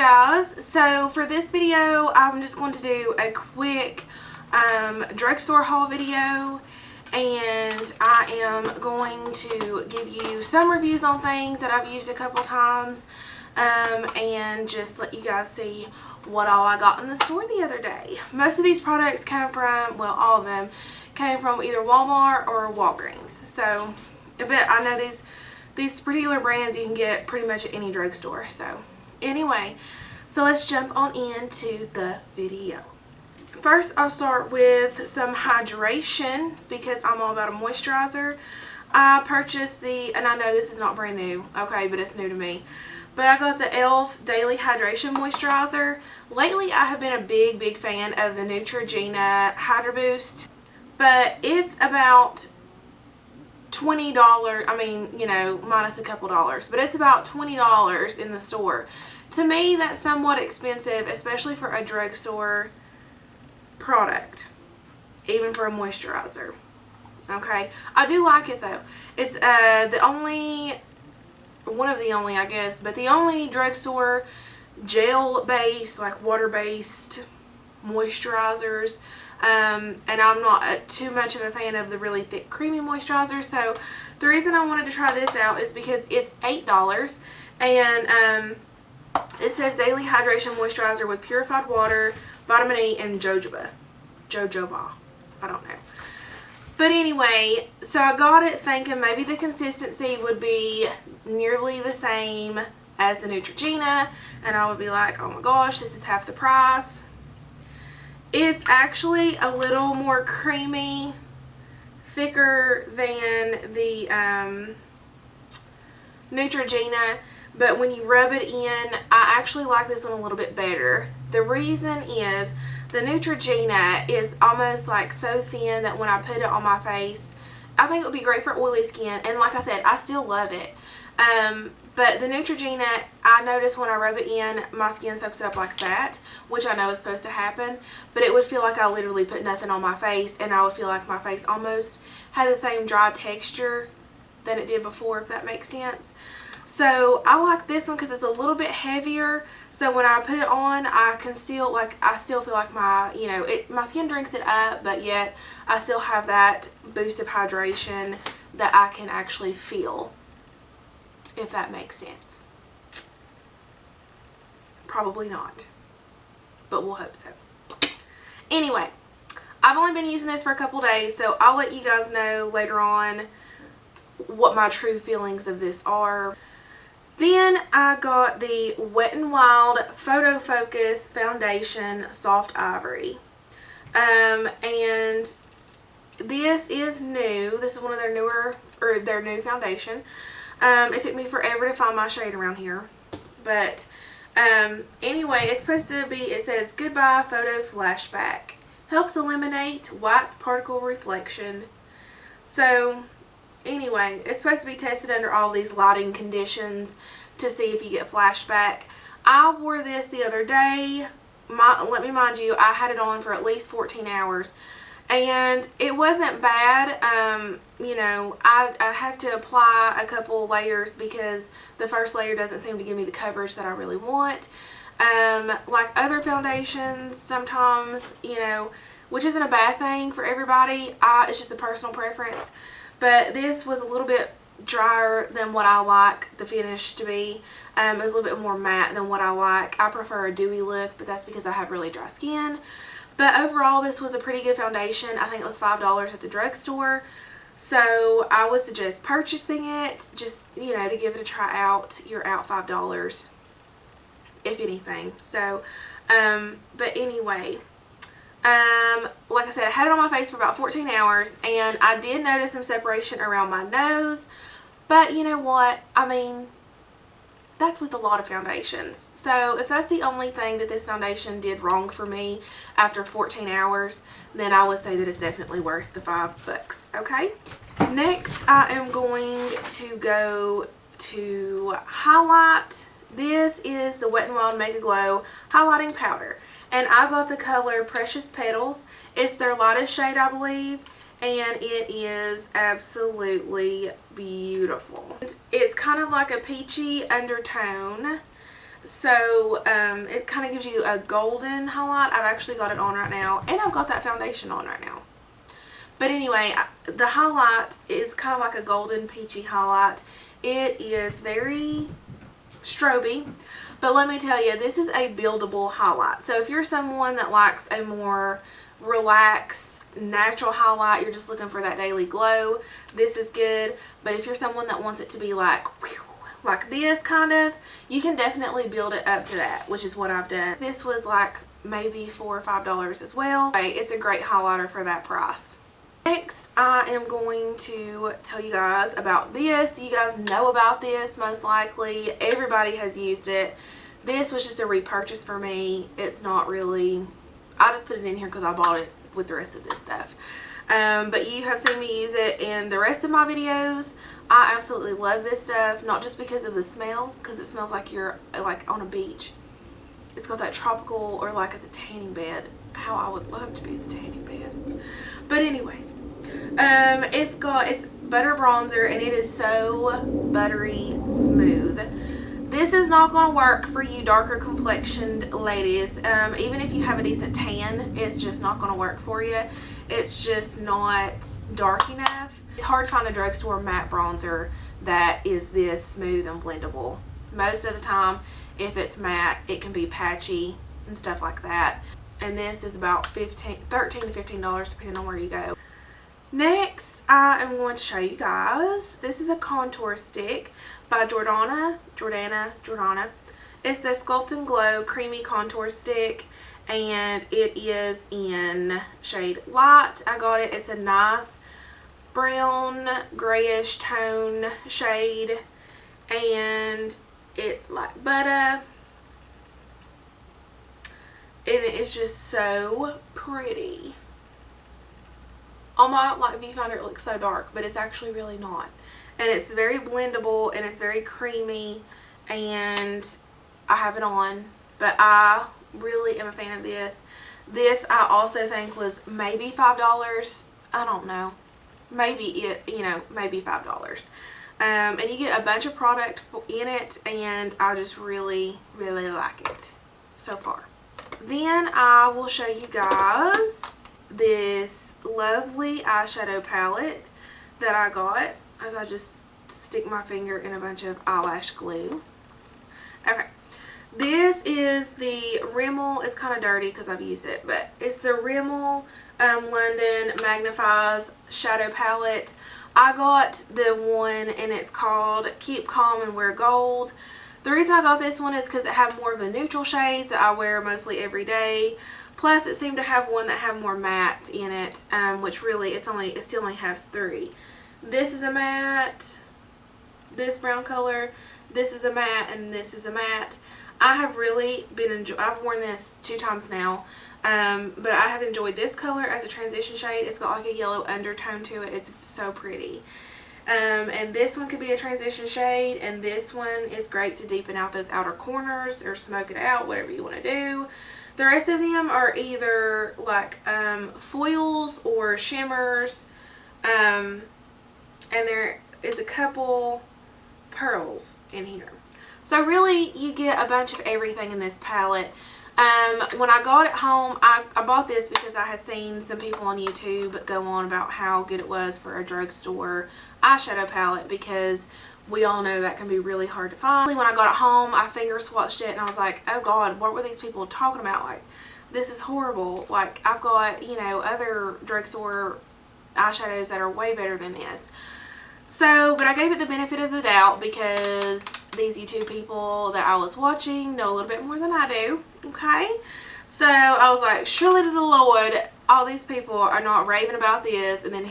guys, so for this video I'm just going to do a quick drugstore haul video, and I am going to give you some reviews on things that I've used a couple times and just let you guys see what all I got in the store the other day. Most of these products come from, well, all of them came from either Walmart or Walgreens. So, but I know these particular brands you can get pretty much at any drugstore. So anyway, so let's jump on into the video. First, I'll start with some hydration because I'm all about a moisturizer. I purchased and I know this is not brand new, okay, but it's new to me. But I got the E.L.F. Daily Hydration Moisturizer. Lately, I have been a big fan of the Neutrogena Hydro Boost. But it's about $20, I mean, you know, minus a couple dollars. But it's about $20 in the store. To me, that's somewhat expensive, especially for a drugstore product. Even for a moisturizer. Okay? I do like it, though. It's one of the only, I guess, but the only drugstore gel-based, like water-based moisturizers. And I'm not too much of a fan of the really thick, creamy moisturizer. So the reason I wanted to try this out is because it's $8, and it says Daily Hydration Moisturizer with purified water, vitamin E, and jojoba. I don't know. But anyway, so I got it thinking maybe the consistency would be nearly the same as the Neutrogena, and I would be like, oh my gosh, this is half the price. It's actually a little more creamy, thicker than the Neutrogena, but when you rub it in, I actually like this one a little bit better. The reason is the Neutrogena is almost like so thin that when I put it on my face, I think it would be great for oily skin, and like I said, I still love it. But the Neutrogena, I notice when I rub it in, my skin soaks it up like that, which I know is supposed to happen, but it would feel like I literally put nothing on my face, and I would feel like my face almost had the same dry texture than it did before, if that makes sense. So I like this one because it's a little bit heavier, so when I put it on, I can still, like, I still feel like my, you know, my skin drinks it up, but yet I still have that boost of hydration that I can actually feel, if that makes sense. Probably not, but we'll hope so. Anyway, I've only been using this for a couple days, so I'll let you guys know later on what my true feelings of this are. Then I got the Wet n Wild Photo Focus Foundation Soft Ivory. And this is new. This is one of their newer, or their new foundation. It took me forever to find my shade around here. But anyway, it's supposed to be, it says Goodbye Photo Flashback. Helps eliminate white particle reflection. So anyway, it's supposed to be tested under all these lighting conditions to see if you get flashback. I wore this the other day. Let me mind you, I had it on for at least 14 hours. And it wasn't bad. You know, I have to apply a couple layers because the first layer doesn't seem to give me the coverage that I really want. Like other foundations, sometimes, you know, which isn't a bad thing for everybody. It's just a personal preference. But this was a little bit drier than what I like the finish to be. It was a little bit more matte than what I like. I prefer a dewy look, but that's because I have really dry skin. But overall, this was a pretty good foundation. I think it was $5 at the drugstore. So I would suggest purchasing it. Just, you know, to give it a try out. You're out $5, if anything. So, but anyway, like I said, I had it on my face for about 14 hours, and I did notice some separation around my nose, but you know what, I mean, that's with a lot of foundations. So if that's the only thing that this foundation did wrong for me after 14 hours, then I would say that it's definitely worth the $5, okay? Next, I am going to go to highlight. This is the Wet n Wild MegaGlo highlighting powder. And I got the color Precious Petals. It's their lightest shade, I believe. And it is absolutely beautiful. It's kind of like a peachy undertone. So it kind of gives you a golden highlight. I've actually got it on right now, and I've got that foundation on right now. But anyway, the highlight is kind of like a golden peachy highlight. It is very stroby, but let me tell you, this is a buildable highlight. So if you're someone that likes a more relaxed, natural highlight, you're just looking for that daily glow, this is good. But if you're someone that wants it to be like, whew, like this kind of, you can definitely build it up to that, which is what I've done. This was like maybe $4 or $5 as well. It's a great highlighter for that price. Next, I am going to tell you guys about this. You guys know about this most likely. Everybody has used it. This was just a repurchase for me. It's not really, I just put it in here because I bought it with the rest of this stuff. But you have seen me use it in the rest of my videos. I absolutely love this stuff, not just because of the smell, because it smells like you're like on a beach. It's got that tropical, or like at the tanning bed. How I would love to be at the tanning bed. But anyway, it's butter bronzer, and it is so buttery smooth. This is not going to work for you darker complexioned ladies. Even if you have a decent tan, it's just not going to work for you. It's just not dark enough. It's hard to find a drugstore matte bronzer that is this smooth and blendable. Most of the time, if it's matte, it can be patchy and stuff like that. And this is about $13 to $15 depending on where you go. Next, I am going to show you guys. This is a contour stick by Jordana. It's the Sculpt and Glow Creamy Contour Stick, and it is in shade Light. I got it. It's a nice brown grayish tone shade, and it's like butter, and it's just so pretty. On my like viewfinder it looks so dark, but it's actually really not. And it's very blendable, and it's very creamy, and I have it on, but I really am a fan of this. This I also think was maybe $5. I don't know. Maybe maybe $5. And you get a bunch of product in it, and I just really, really like it so far. Then I will show you guys this lovely eyeshadow palette that I got, as I just stick my finger in a bunch of eyelash glue. Okay, this is the Rimmel. It's kind of dirty because I've used it, but it's the Rimmel London Magnifies Shadow Palette. I got the one, and it's called Keep Calm and Wear Gold. The reason I got this one is because it had more of the neutral shades that I wear mostly every day. Plus, it seemed to have one that had more mattes in it, which really, it still only has 3. This is a matte, this brown color, this is a matte, and this is a matte. I have really been I've worn this 2 times now, but I have enjoyed this color as a transition shade. It's got like a yellow undertone to it. It's so pretty. And this one could be a transition shade, and this one is great to deepen out those outer corners or smoke it out, whatever you want to do. The rest of them are either like foils or shimmers, and there is a couple pearls in here. So really you get a bunch of everything in this palette. When I got it home, I bought this because I had seen some people on YouTube go on about how good it was for a drugstore eyeshadow palette, because we all know that can be really hard to find. When I got it home, I finger swatched it, and I was like, oh God, what were these people talking about? Like, this is horrible. Like, I've got, other drugstore eyeshadows that are way better than this. So, but I gave it the benefit of the doubt because these YouTube people that I was watching know a little bit more than I do, okay? So, I was like, surely to the Lord, all these people are not raving about this, and then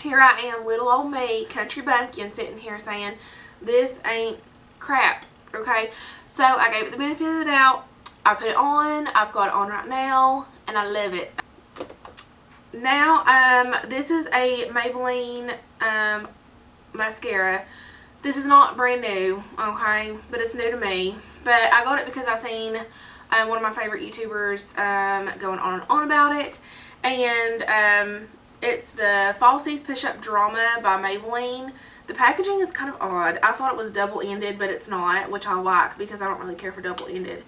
here I am, little old me, country bumpkin, sitting here saying, this ain't crap, okay? So, I gave it the benefit of the doubt. I put it on. I've got it on right now, and I love it. Now, this is a Maybelline mascara. This is not brand new, okay, but it's new to me. But I got it because I seen one of my favorite YouTubers going on and on about it, and it's the Falsies Push Up Drama by Maybelline. The packaging is kind of odd. I thought it was double-ended, but it's not, which I like because I don't really care for double-ended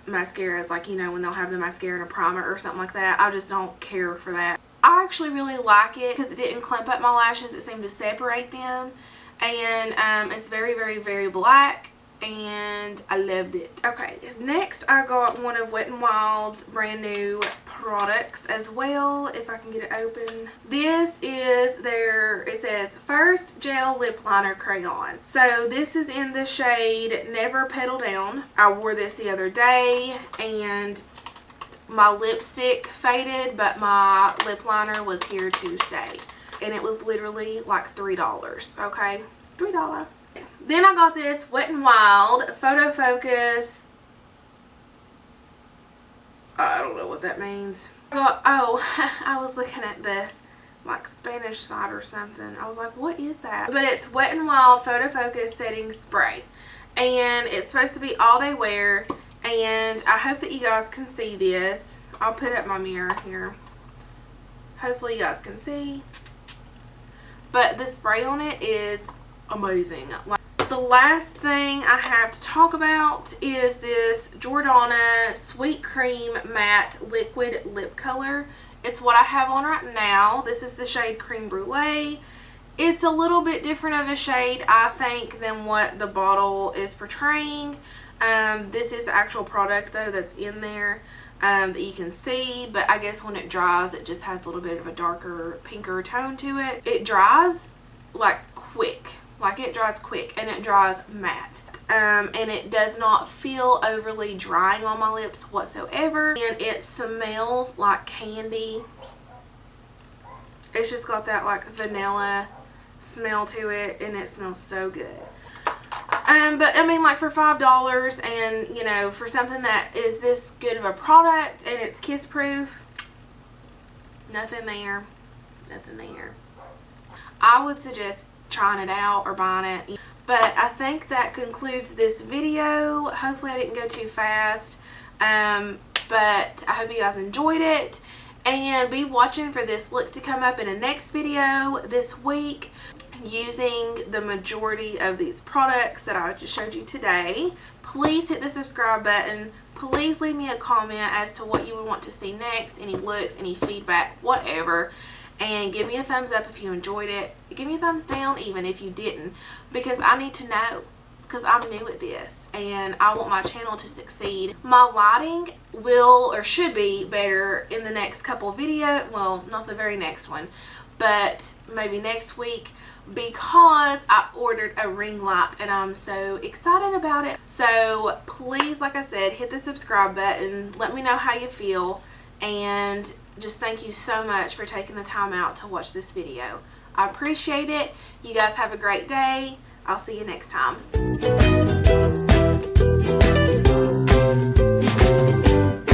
mascaras. Like, you know, when they'll have the mascara and a primer or something like that. I just don't care for that. I actually really like it because it didn't clump up my lashes. It seemed to separate them. And it's very, very, very black. And I loved it. Okay, next I got one of Wet n Wild's brand new products as well, if I can get it open. This is their, it says First Gel Lip Liner Crayon. So this is in the shade Never Petal Down. I wore this the other day and my lipstick faded, but my lip liner was here to stay. And it was literally like $3, okay? $3. Then I got this Wet n Wild Photo Focus. I don't know what that means. I was looking at the like Spanish side or something. I was like, what is that? But it's Wet n Wild Photo Focus Setting Spray. And it's supposed to be all day wear. And I hope that you guys can see this. I'll put up my mirror here. Hopefully you guys can see. But the spray on it is amazing. Like, the last thing I have to talk about is this Jordana Sweet Cream Matte Liquid Lip Color. It's what I have on right now. This is the shade Cream Brulee. It's a little bit different of a shade, I think, than what the bottle is portraying. This is the actual product, though, that's in there that you can see. But I guess when it dries, it just has a little bit of a darker, pinker tone to it. It dries, like, quick. Like, it dries quick, and it dries matte. And it does not feel overly drying on my lips whatsoever. And it smells like candy. It's just got that, like, vanilla smell to it, and it smells so good. But, I mean, like, for $5, and, you know, for something that is this good of a product, and it's kiss-proof, nothing there. Nothing there. I would suggest trying it out or buying it. But I think that concludes this video. Hopefully I didn't go too fast. But I hope you guys enjoyed it. And be watching for this look to come up in a next video this week using the majority of these products that I just showed you today. Please hit the subscribe button. Please leave me a comment as to what you would want to see next. Any looks, any feedback, whatever. And give me a thumbs up if you enjoyed it. Give me a thumbs down even if you didn't. Because I need to know. Because I'm new at this. And I want my channel to succeed. My lighting will or should be better in the next couple videos. Well, not the very next one. But maybe next week. Because I ordered a ring light. And I'm so excited about it. So please, like I said, hit the subscribe button. Let me know how you feel. And just thank you so much for taking the time out to watch this video. I appreciate it. You guys have a great day. I'll see you next time.